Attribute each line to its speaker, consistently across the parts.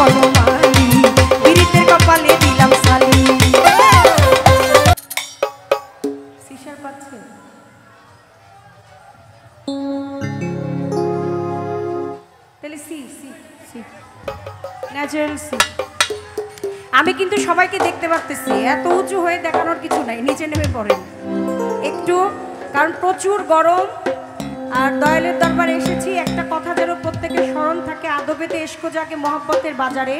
Speaker 1: বনমালী পীড়িতের কপালে দিলাম শালি। সিসার পাচ্ছে তাহলে সি সি সি ন্যাচারাল সি। আমি কিন্তু সবাইকে দেখতে পারতেছি, এত উঁচু হয়ে দেখানোর কিছু নাই, নিচে নেমে পড়েন একটু, কারণ প্রচুর গরম। আর দয়ালের দরবারে এসেছি, একটা কথা যেন প্রত্যেকের স্মরণ থাকে, আদবেতে এশকো যাকে মহব্বতের বাজারে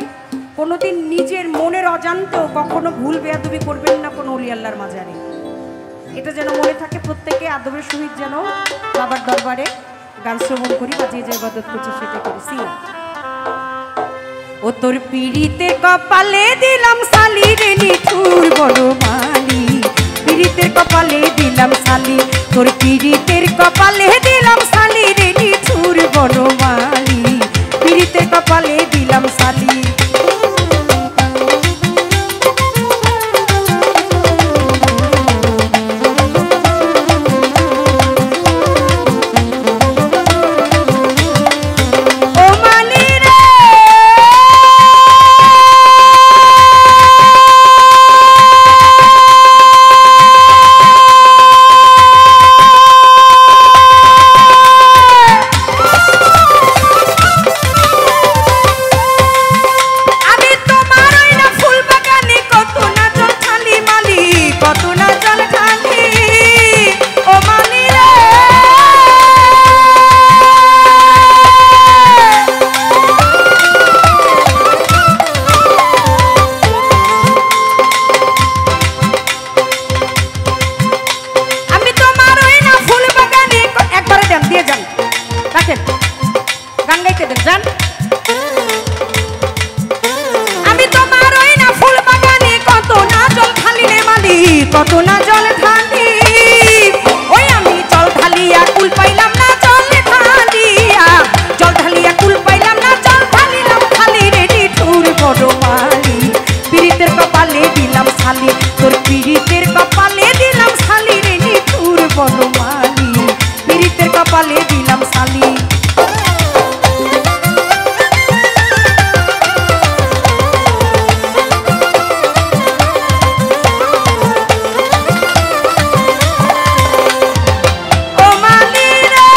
Speaker 1: কোনোদিন নিজের মনের অজান্তেও কখনো ভুল বেয়াদবি করবেন না কোনো ওলি আল্লাহর মাজারে। এটা যেন মনে থাকে প্রত্যেকে, আদবের সহিত যেন বাবার দরবারে গান শ্রবণ করি বা যে যে ইবাদত করছি সেটা করেছি। ও তোর পীড়িতে কপালে দিলাম শালি রে নিঠুর বনমালী পীড়িতের কপালে দিলাম শালি, তোর পীড়িতের কপালে দিলাম শালি রে নিঠুর বনমালী পীড়িতের কপালে দিলাম শালি। আমি তোমার ওই না ফুল বাগানে কত না জল ঢালি রে মালি কত না জল ঢালি, ওই আমি জল ঢালিয়া কুল পাইলাম না জল ঢালিয়া, জল ঢালিয়া কুল পাইলাম না জল ঢালিলাম খালি রে নিঠুর বনমালী পীড়িতের কপালে দিলাম শালি, তোর পীড়িতের কপালে দিলাম শালি রে নিঠুর বনমালী পীড়িতের কপালে দিলাম শালি। ও মালি রে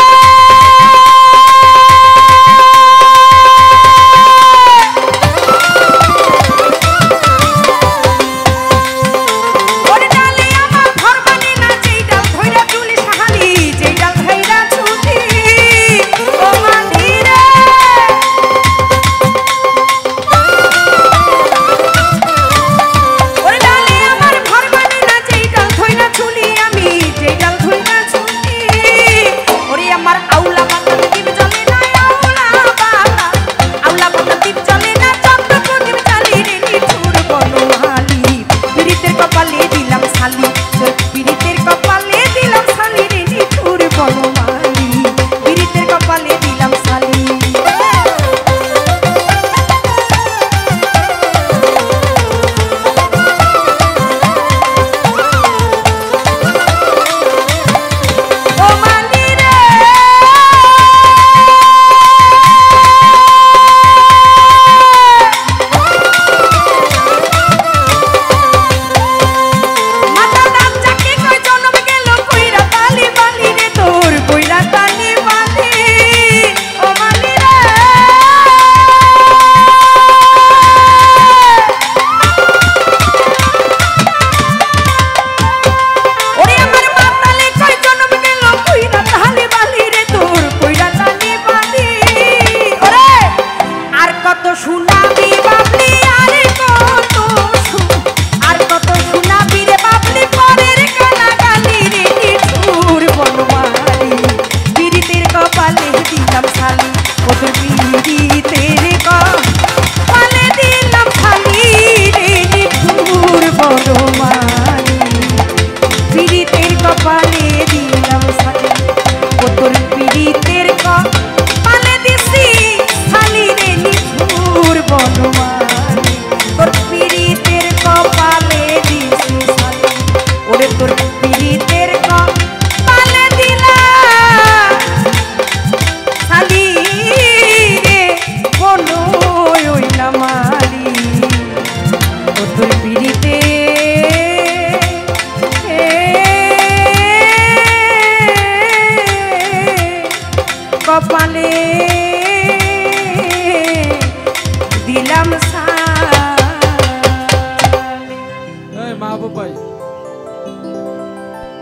Speaker 2: ভাই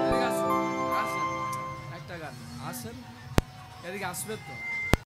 Speaker 2: এদিকে আসুন, আসেন একটা গান আসেন, এদিকে আসবেন তো।